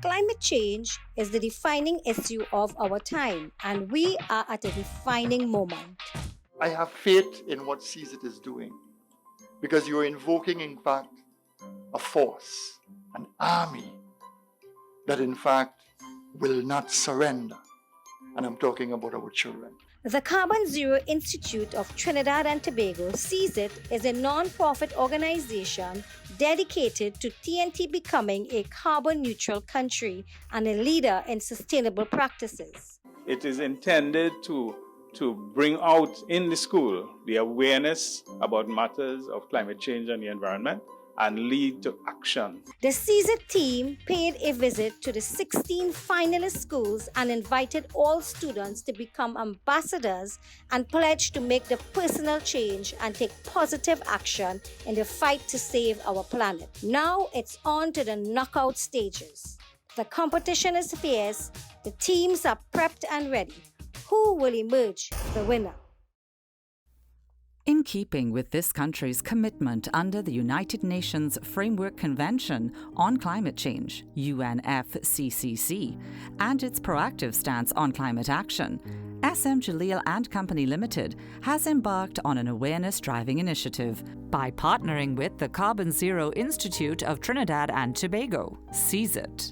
Climate change is the defining issue of our time, and we are at a defining moment. I have faith in what CZIT is doing because you are invoking, in fact, a force, an army that, in fact, will not surrender. And I'm talking about our children. The Carbon Zero Institute of Trinidad and Tobago, CZIT, is a non-profit organization dedicated to TNT becoming a carbon neutral country and a leader in sustainable practices. It is intended to bring out in the school the awareness about matters of climate change and the environment and lead to action. The CZIT team paid a visit to the 16 finalist schools and invited all students to become ambassadors and pledge to make the personal change and take positive action in the fight to save our planet. Now it's on to the knockout stages. The competition is fierce, the teams are prepped and ready. Who will emerge the winner? In keeping with this country's commitment under the United Nations Framework Convention on Climate Change, UNFCCC, and its proactive stance on climate action, SM Jaleel and Company Limited has embarked on an awareness-driving initiative by partnering with the Carbon Zero Institute of Trinidad and Tobago, CZIT,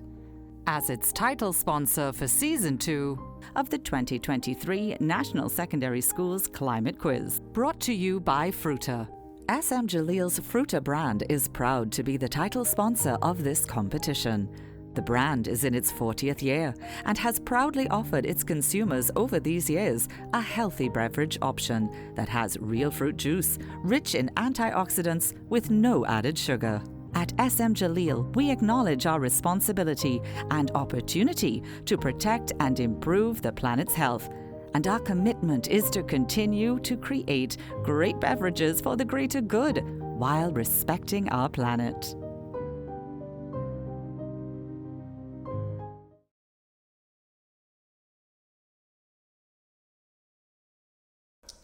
as its title sponsor for Season 2 of the 2023 National Secondary Schools Climate Quiz. Brought to you by Fruta. SM Jaleel's Fruta brand is proud to be the title sponsor of this competition. The brand is in its 40th year and has proudly offered its consumers over these years a healthy beverage option that has real fruit juice, rich in antioxidants with no added sugar. At SM Jaleel, we acknowledge our responsibility and opportunity to protect and improve the planet's health. And our commitment is to continue to create great beverages for the greater good while respecting our planet.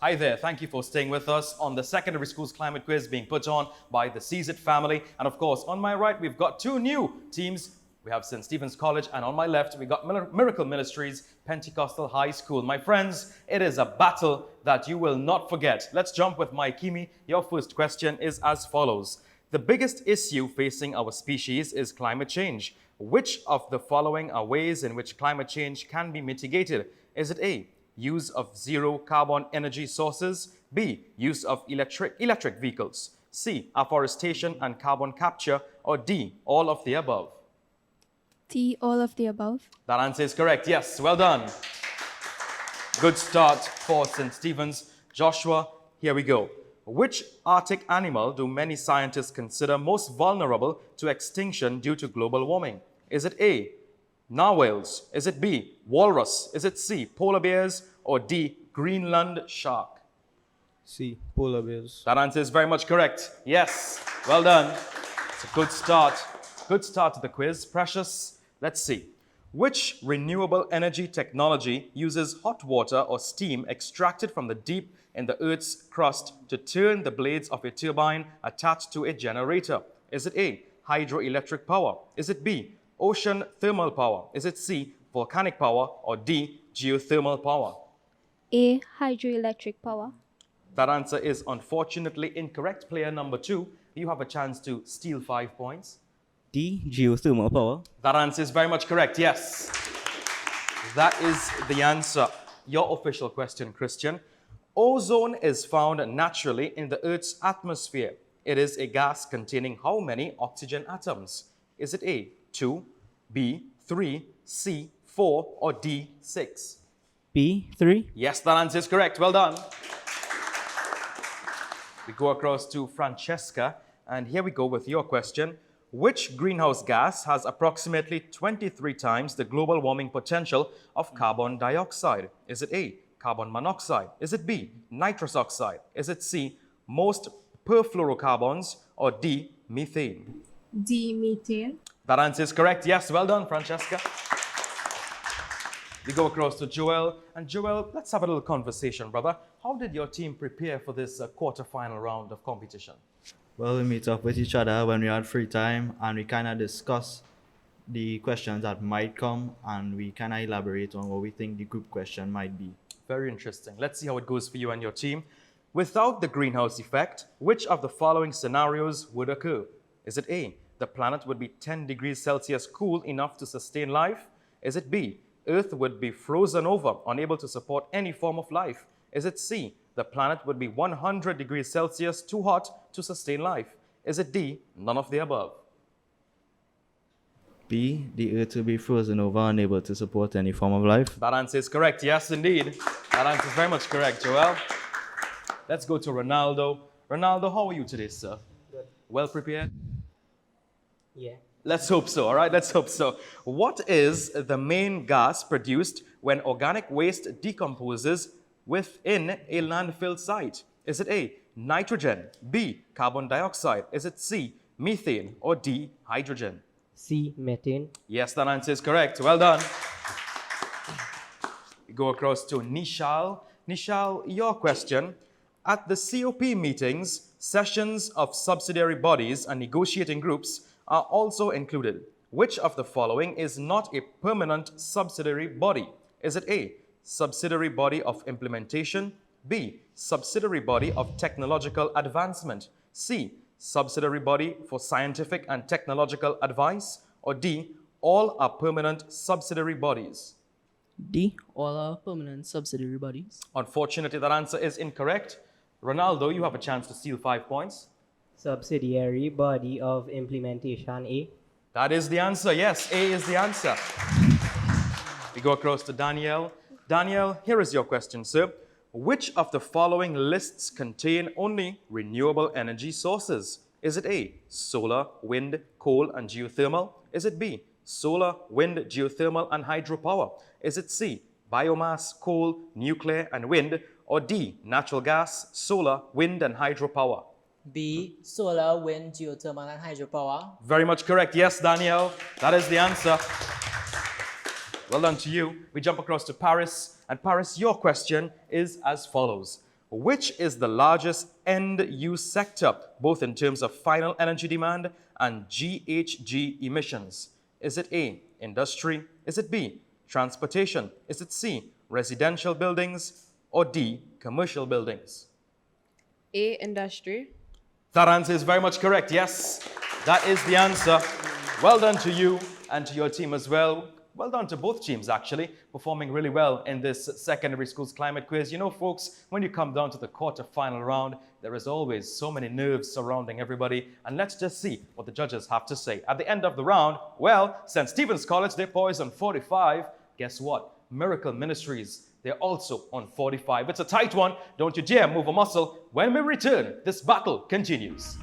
Hi there, thank you for staying with us on the Secondary Schools Climate Quiz being put on by the CZIT family. And of course, on my right, we've got two new teams. We have St. Stephen's College, and on my left, we got Miracle Ministries, Pentecostal High School. My friends, it is a battle that you will not forget. Let's jump with Mike Kimi. Your first question is as follows. The biggest issue facing our species is climate change. Which of the following are ways in which climate change can be mitigated? Is it A, use of zero carbon energy sources, B, use of electric vehicles, C, afforestation and carbon capture, or D, all of the above? D, all of the above. That answer is correct. Yes, well done. Good start for St. Stephen's. Joshua, here we go. Which Arctic animal do many scientists consider most vulnerable to extinction due to global warming? Is it A, narwhals? Is it B, walrus? Is it C, polar bears? Or D, Greenland shark? C, polar bears. That answer is very much correct. Yes, well done. It's a good start. Good start to the quiz. Precious, let's see. Which renewable energy technology uses hot water or steam extracted from the deep in the Earth's crust to turn the blades of a turbine attached to a generator? Is it A, hydroelectric power? Is it B, ocean thermal power? Is it C, volcanic power? Or D, geothermal power? A, hydroelectric power. That answer is unfortunately incorrect. Player number 2, you have a chance to steal 5 points. D, geothermal power. That answer is very much correct, yes. That is the answer. Your official question, Christian. Ozone is found naturally in the Earth's atmosphere. It is a gas containing how many oxygen atoms? Is it A, 2, B, 3, C, 4, or D, 6? B, 3. Yes, that answer is correct. Well done. We go across to Francesca, and here we go with your question. Which greenhouse gas has approximately 23 times the global warming potential of carbon dioxide? Is it A, carbon monoxide? Is it B, nitrous oxide? Is it C, most perfluorocarbons? Or D, methane? D, methane. That answer is correct. Yes, well done, Francesca. We go across to Joel. And Joel, let's have a little conversation, brother. How did your team prepare for this quarter-final round of competition? Well, we meet up with each other when we had free time and we kind of discuss the questions that might come, and we kind of elaborate on what we think the group question might be. Very interesting. Let's see how it goes for you and your team. Without the greenhouse effect, which of the following scenarios would occur? Is it A, the planet would be 10 degrees Celsius cool enough to sustain life? Is it B, Earth would be frozen over, unable to support any form of life? Is it C, the planet would be 100 degrees Celsius too hot to sustain life? Is it D, none of the above? B, the Earth will be frozen over, unable to support any form of life. That answer is correct. Yes, indeed. That answer is very much correct, Joel. Let's go to Ronaldo. Ronaldo, how are you today, sir? Good. Well prepared? Yeah. Let's hope so, all right? Let's hope so. What is the main gas produced when organic waste decomposes within a landfill site? Is it A, nitrogen, B, carbon dioxide? Is it C, methane, or D, hydrogen? C, methane. Yes, that answer is correct. Well done. We go across to Nishal. Nishal, your question. At the COP meetings, sessions of subsidiary bodies and negotiating groups are also included. Which of the following is not a permanent subsidiary body? Is it A, subsidiary body of implementation, B, subsidiary body of technological advancement, C, subsidiary body for scientific and technological advice, or D, all are permanent subsidiary bodies? D, all are permanent subsidiary bodies. Unfortunately, that answer is incorrect. Ronaldo, you have a chance to steal 5 points. Subsidiary body of implementation, A. That is the answer. Yes, A is the answer. We go across to Danielle. Danielle, here is your question, sir. Which of the following lists contain only renewable energy sources? Is it A, solar, wind, coal, and geothermal? Is it B, solar, wind, geothermal, and hydropower? Is it C, biomass, coal, nuclear, and wind? Or D, natural gas, solar, wind, and hydropower? B, solar, wind, geothermal, and hydropower. Very much correct. Yes, Danielle, that is the answer. Well done to you. We jump across to Paris. And Paris, your question is as follows. Which is the largest end-use sector, both in terms of final energy demand and GHG emissions? Is it A, industry? Is it B, transportation? Is it C, residential buildings? Or D, commercial buildings? A, industry. That answer is very much correct. Yes, that is the answer. Well done to you and to your team as well. Well done to both teams, actually, performing really well in this secondary schools climate quiz. You know, folks, when you come down to the quarter-final round, there is always so many nerves surrounding everybody. And let's just see what the judges have to say. At the end of the round, well, St. Stephen's College, they're poised on 45. Guess what? Miracle Ministries, they're also on 45. It's a tight one. Don't you dare move a muscle. When we return, this battle continues.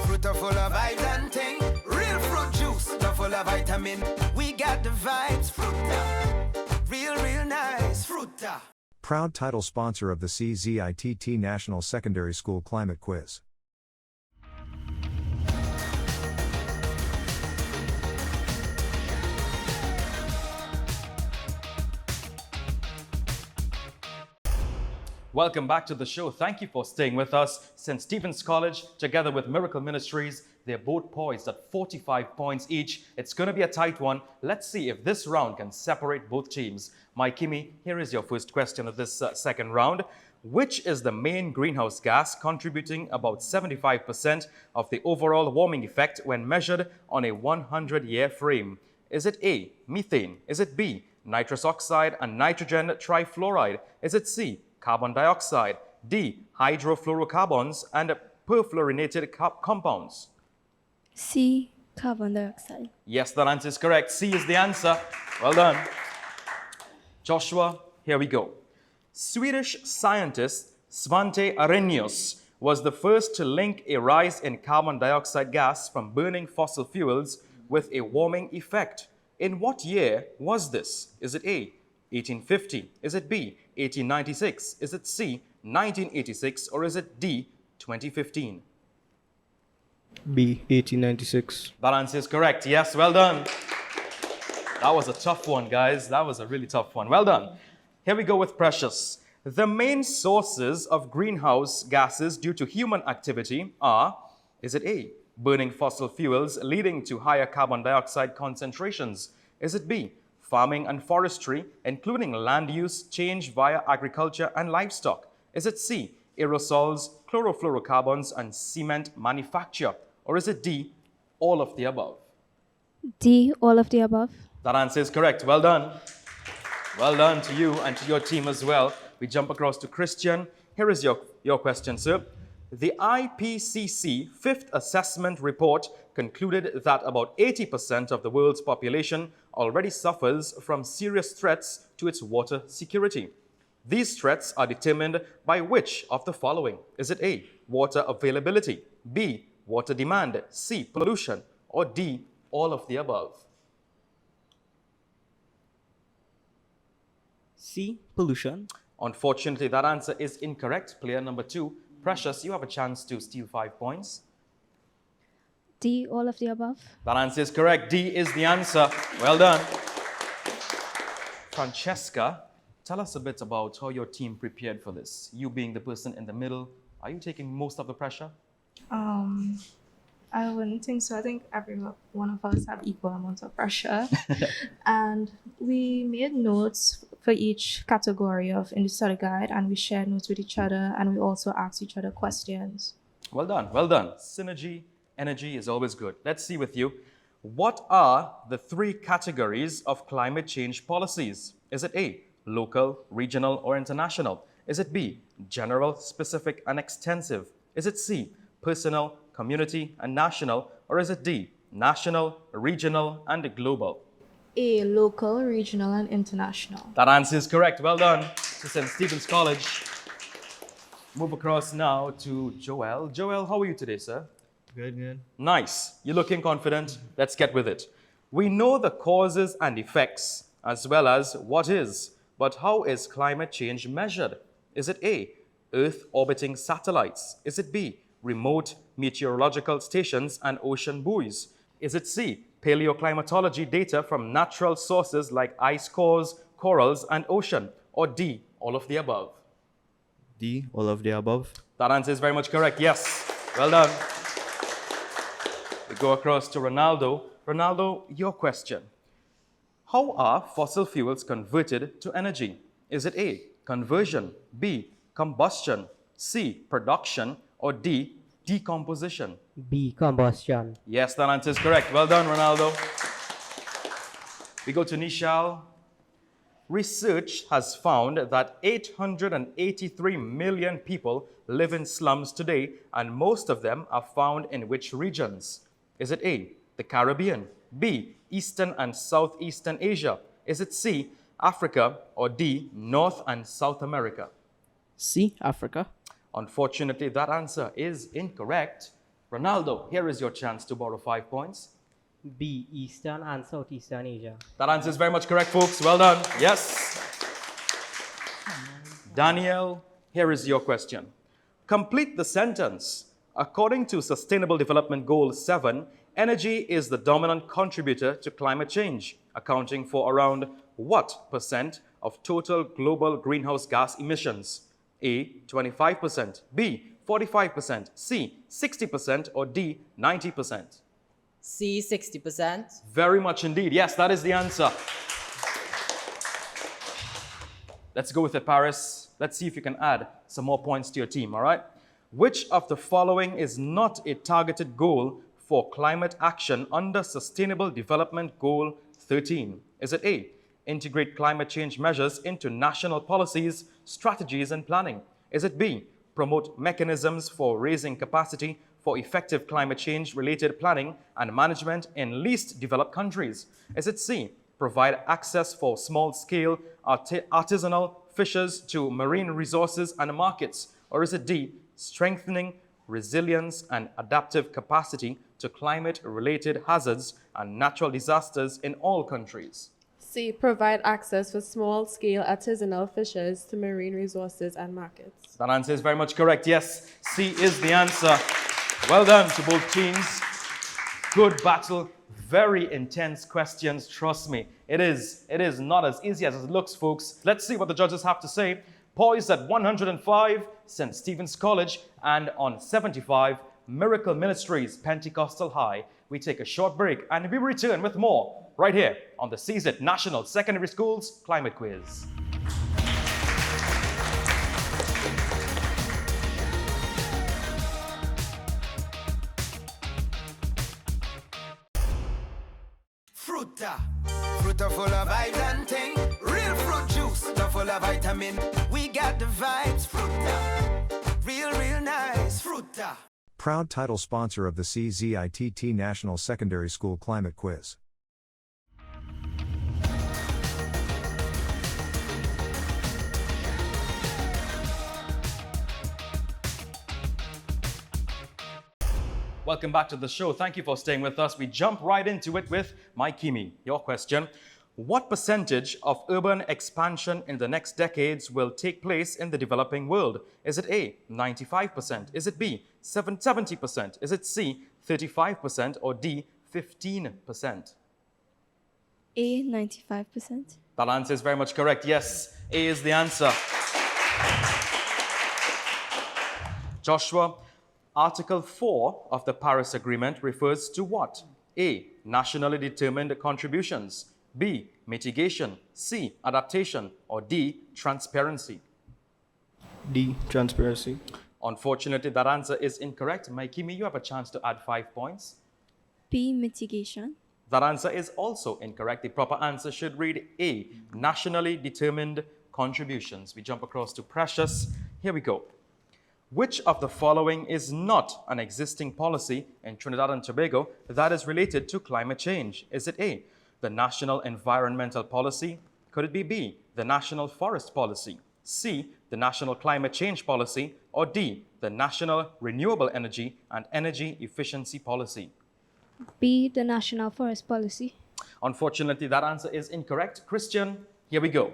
Fruta full of vibes and ting. Real fruit juice, not full of vitamin. We got the vibes, Fruta. Real nice, Fruta. Proud title sponsor of the CZITT National Secondary School Climate Quiz. Welcome back to the show. Thank you for staying with us. St. Stephen's College, together with Miracle Ministries, they're both poised at 45 points each. It's going to be a tight one. Let's see if this round can separate both teams. Mike Kimi, here is your first question of this second round. Which is the main greenhouse gas contributing about 75% of the overall warming effect when measured on a 100-year frame? Is it A, methane? Is it B, nitrous oxide and nitrogen trifluoride? Is it C, carbon dioxide, D, hydrofluorocarbons, and perfluorinated compounds? C, carbon dioxide. Yes, that answer is correct. C is the answer. Well done. Joshua, here we go. Swedish scientist Svante Arrhenius was the first to link a rise in carbon dioxide gas from burning fossil fuels with a warming effect. In what year was this? Is it A, 1850? Is it B, 1896? Is it C, 1986? Or is it D, 2015? B, 1896. That answer is correct. Yes, well done. That was a tough one, guys. That was a really tough one. Well done. Here we go with Precious. The main sources of greenhouse gases due to human activity are, is it A, burning fossil fuels leading to higher carbon dioxide concentrations? Is it B, farming and forestry, including land use change via agriculture and livestock? Is it C, aerosols, chlorofluorocarbons, and cement manufacture? Or is it D, all of the above? D, all of the above. That answer is correct. Well done. Well done to you and to your team as well. We jump across to Christian. Here is your question, sir. The IPCC Fifth Assessment Report concluded that about 80% of the world's population already suffers from serious threats to its water security. These threats are determined by which of the following? Is it A, water availability, B, water demand, C, pollution, or D, all of the above? C, pollution. Unfortunately, that answer is incorrect. Player number 2, Precious, you have a chance to steal 5 points. D, all of the above. That answer is correct. D is the answer. Well done. Francesca, tell us a bit about how your team prepared for this. You being the person in the middle, are you taking most of the pressure? I wouldn't think so. I think every one of us have equal amounts of pressure. And we made notes for each category in the study guide, and we shared notes with each other, and we also asked each other questions. Well done, well done. Synergy, energy is always good. Let's see with you. What are the 3 categories of climate change policies? Is it A, local, regional, or international? Is it B, general, specific, and extensive? Is it C, personal, community, and national? Or is it D, national, regional, and global? A, local, regional, and international. That answer is correct. Well done to St. Stephen's College. Move across now to Joel. Joel, how are you today, sir? Good, good. Nice. You're looking confident. Let's get with it. We know the causes and effects as well as what is, but how is climate change measured? Is it A, Earth orbiting satellites? Is it B, remote meteorological stations and ocean buoys? Is it C, paleoclimatology data from natural sources like ice cores, corals, and ocean? Or D, all of the above? D, all of the above. That answer is very much correct. Yes. Well done. We go across to Ronaldo. Ronaldo, your question. How are fossil fuels converted to energy? Is it A, conversion, B, combustion, C, production, or D, decomposition? B, combustion. Yes, that answer is correct. Well done, Ronaldo. We go to Nishal. Research has found that 883 million people live in slums today, and most of them are found in which regions? Is it A, the Caribbean, B, Eastern and Southeastern Asia? Is it C, Africa, or D, North and South America? C, Africa. Unfortunately, that answer is incorrect. Ronaldo, here is your chance to borrow 5 points. B, Eastern and Southeastern Asia. That answer is very much correct, folks. Well done. Yes. Daniel, here is your question. Complete the sentence. According to Sustainable Development Goal 7, energy is the dominant contributor to climate change, accounting for around what percent of total global greenhouse gas emissions? A, 25%, B, 45%, C, 60%, or D, 90%? C, 60%. Very much indeed. Yes, that is the answer. Let's go with it, Paris. Let's see if you can add some more points to your team, all right? Which of the following is not a targeted goal for climate action under Sustainable Development Goal 13? Is it A, integrate climate change measures into national policies, strategies, and planning? Is it B, promote mechanisms for raising capacity for effective climate change-related planning and management in least developed countries? Is it C, provide access for small-scale artisanal fishers to marine resources and markets? Or is it D, strengthening resilience and adaptive capacity to climate-related hazards and natural disasters in all countries? C, provide access for small-scale artisanal fishers to marine resources and markets. That answer is very much correct. Yes, C is the answer. Well done to both teams. Good battle, Very intense questions, trust me. It is not as easy as it looks, folks. Let's see what the judges have to say. Poised at 105, St. Stephen's College, and on 75, Miracle Ministries, Pentecostal High. We take a short break and we return with more right here on the CZ National Secondary Schools Climate Quiz. Fruta full of vibes and ting. Real fruit juice, the full of vitamin. We got the vibes, Fruta. Real nice, Fruta. Proud title sponsor of the CZITT National Secondary School Climate Quiz. Welcome back to the show. Thank you for staying with us. We jump right into it with Maikimi. Your question: what percentage of urban expansion in the next decades will take place in the developing world? Is it A, 95%? Is it B, 70%? Is it C, 35%? Or D, 15%? A, 95%. That answer is very much correct. Yes, A is the answer. Joshua, Article 4 of the Paris Agreement refers to what? A, nationally determined contributions. B, mitigation. C, adaptation. Or D, transparency. D, transparency. Unfortunately, that answer is incorrect. Maikimi, you have a chance to add 5 points. B, mitigation. That answer is also incorrect. The proper answer should read A, nationally determined contributions. We jump across to Precious. Here we go. Which of the following is not an existing policy in Trinidad and Tobago that is related to climate change? Is it A, the National Environmental Policy? Could it be B, the National Forest Policy? C, the National Climate Change Policy? Or D, the National Renewable Energy and Energy Efficiency Policy? B, the National Forest Policy. Unfortunately, that answer is incorrect. Christian, here we go.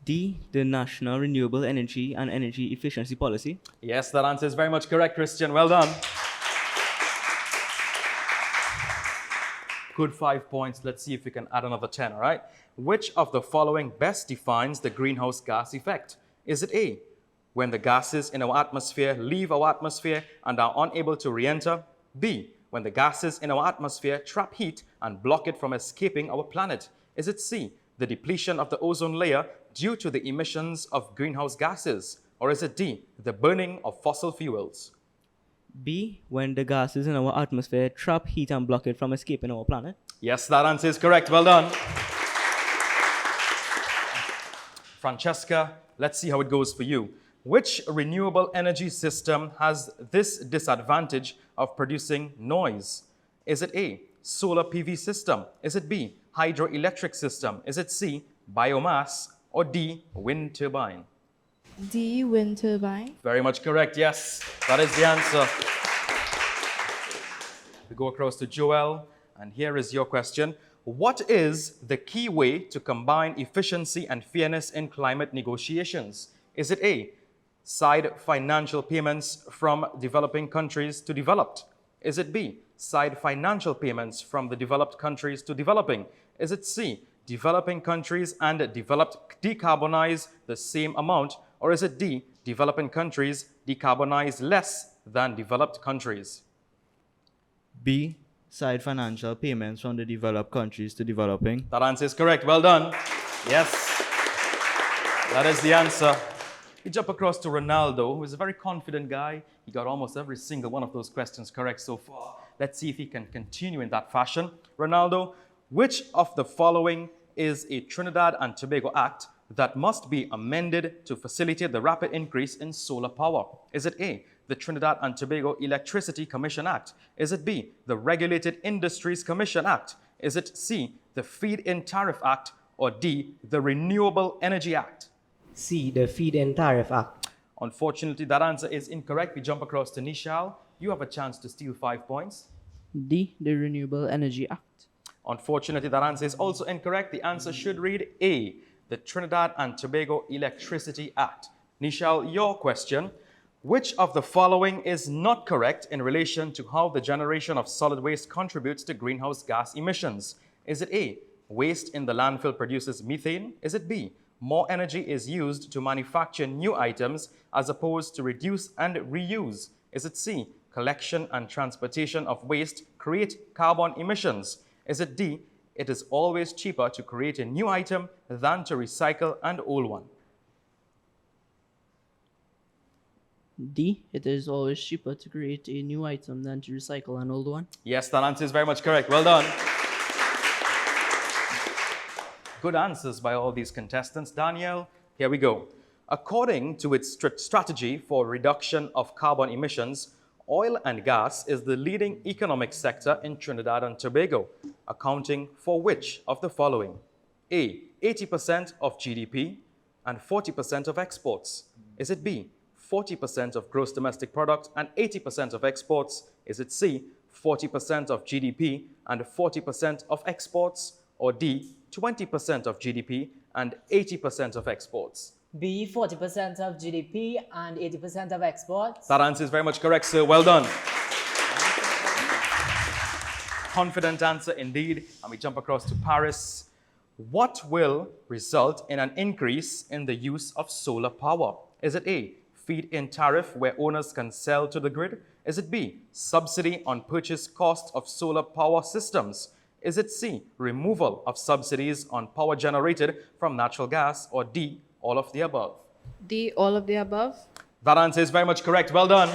D, the National Renewable Energy and Energy Efficiency Policy. Yes, that answer is very much correct, Christian. Well done. Good 5 points. Let's see if we can add another 10, all right? Which of the following best defines the greenhouse gas effect? Is it A, when the gases in our atmosphere leave our atmosphere and are unable to re-enter? B, when the gases in our atmosphere trap heat and block it from escaping our planet? Is it C, the depletion of the ozone layer due to the emissions of greenhouse gases? Or is it D, the burning of fossil fuels? B, when the gases in our atmosphere trap heat and block it from escaping our planet. Yes, that answer is correct. Well done. Francesca, let's see how it goes for you. Which renewable energy system has this disadvantage of producing noise? Is it A, solar PV system? Is it B, hydroelectric system? Is it C, biomass? Or D, wind turbine? D, wind turbine. Very much correct, yes. That is the answer. We go across to Joel, and here is your question. What is the key way to combine efficiency and fairness in climate negotiations? Is it A, side financial payments from developing countries to developed? Is it B, side financial payments from the developed countries to developing? Is it C, developing countries and developed decarbonize the same amount? Or is it D, developing countries decarbonize less than developed countries? B, side financial payments from the developed countries to developing. That answer is correct. Well done. Yes, that is the answer. We jump across to Ronaldo, who is a very confident guy. He got almost every single one of those questions correct so far. Let's see if he can continue in that fashion. Ronaldo, which of the following is a Trinidad and Tobago Act that must be amended to facilitate the rapid increase in solar power? Is it A, the Trinidad and Tobago Electricity Commission Act? Is it B, the Regulated Industries Commission Act? Is it C, the Feed-in Tariff Act? Or D, the Renewable Energy Act? C, the Feed-in Tariff Act. Unfortunately, that answer is incorrect. We jump across to Nishal. You have a chance to steal 5 points. D, the Renewable Energy Act. Unfortunately, that answer is also incorrect. The answer should read A, the Trinidad and Tobago Electricity Act. Nishal, your question. Which of the following is not correct in relation to how the generation of solid waste contributes to greenhouse gas emissions? Is it A, waste in the landfill produces methane? Is it B, more energy is used to manufacture new items as opposed to reduce and reuse? Is it C, collection and transportation of waste create carbon emissions? Is it D, it is always cheaper to create a new item than to recycle an old one? D, it is always cheaper to create a new item than to recycle an old one. Yes, that answer is very much correct. Well done. Good answers by all these contestants. Danielle, here we go. According to its strategy for reduction of carbon emissions, oil and gas is the leading economic sector in Trinidad and Tobago, accounting for which of the following? A, 80% of GDP and 40% of exports. Is it B, 40% of gross domestic product and 80% of exports? Is it C, 40% of GDP and 40% of exports? Or D, 20% of GDP and 80% of exports? B, 40% of GDP and 80% of exports. That answer is very much correct, sir. Well done. Confident answer indeed. And we jump across to Paris. What will result in an increase in the use of solar power? Is it A, feed-in tariff where owners can sell to the grid? Is it B, subsidy on purchase cost of solar power systems? Is it C, removal of subsidies on power generated from natural gas? Or D, all of the above? D, all of the above. That answer is very much correct. Well done.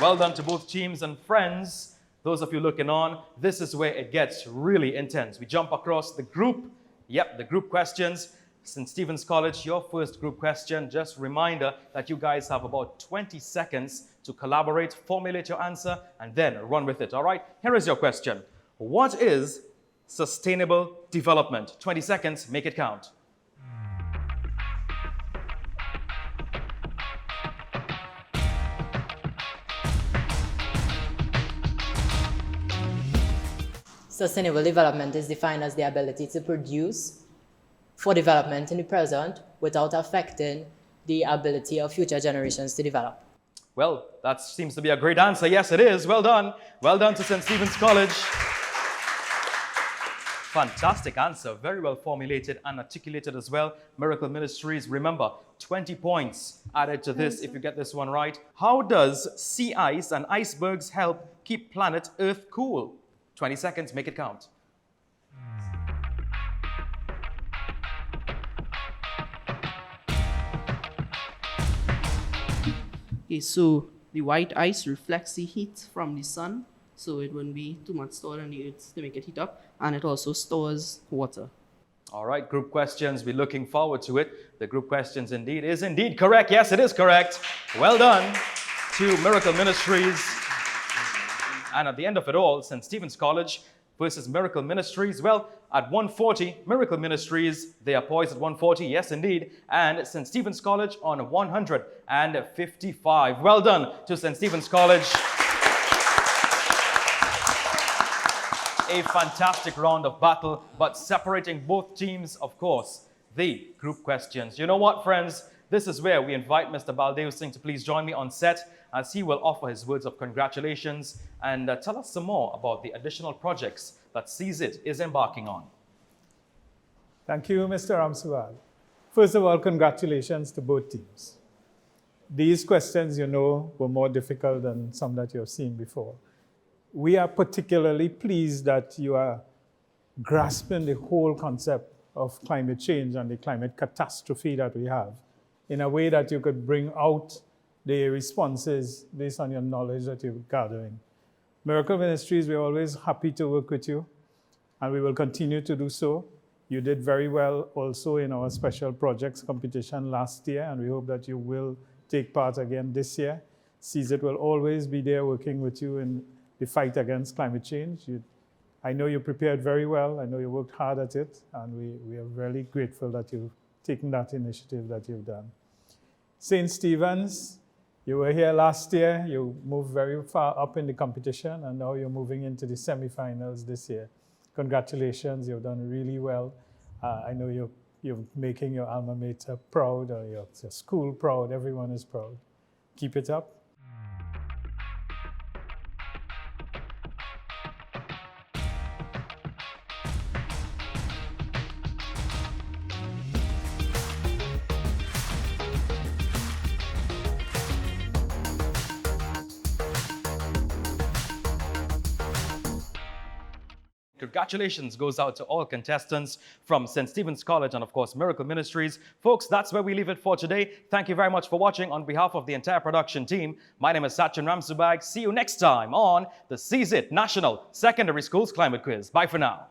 Well done to both teams and friends. Those of you looking on, this is where it gets really intense. We jump across the group. Yep, the group questions. St. Stephen's College, your first group question. Just reminder that you guys have about 20 seconds to collaborate, formulate your answer, and then run with it. All right, here is your question. What is sustainable development? 20 seconds, make it count. Sustainable development is defined as the ability to produce for development in the present without affecting the ability of future generations to develop. Well, that seems to be a great answer. Yes, it is. Well done. Well done to St. Stephen's College. Fantastic answer. Very well formulated and articulated as well. Miracle Ministries, remember, 20 points added to this if you get this one right. How does sea ice and icebergs help keep planet Earth cool? 20 seconds, make it count. Okay, so the white ice reflects the heat from the sun, so it wouldn't be too much stored on the earth to make it heat up, and it also stores water. All right, group questions. We're looking forward to it. The group questions indeed is indeed correct. Yes, it is correct. Well done to Miracle Ministries. And at the end of it all, St. Stephen's College versus Miracle Ministries. Well, at 140, Miracle Ministries, they are poised at 140. Yes, indeed. And St. Stephen's College on 155. Well done to St. Stephen's College. A fantastic round of battle, but separating both teams, of course, the group questions. You know what, friends? This is where we invite Mr. Baldev Singh to please join me on set as he will offer his words of congratulations and tell us some more about the additional projects that CZIT is embarking on. Thank you, Mr. Ramsawal. First of all, congratulations to both teams. These questions, you know, were more difficult than some that you have seen before. We are particularly pleased that you are grasping the whole concept of climate change and the climate catastrophe that we have in a way that you could bring out the responses based on your knowledge that you're gathering. Miracle Ministries, we're always happy to work with you, and we will continue to do so. You did very well also in our special projects competition last year, and we hope that you will take part again this year. CZIT will always be there working with you in the fight against climate change. I know you prepared very well. I know you worked hard at it, and we are really grateful that you've taken that initiative that you've done. St. Stephen's, you were here last year. You moved very far up in the competition, and now you're moving into the semifinals this year. Congratulations, you've done really well. I know you're you're making your alma mater proud or your school proud. Everyone is proud. Keep it up. Congratulations goes out to all contestants from St. Stephen's College and, of course, Miracle Ministries. Folks, that's where we leave it for today. Thank you very much for watching. On behalf of the entire production team, my name is Sachin Ramsubag. See you next time on the CZIT National Secondary Schools Climate Quiz. Bye for now.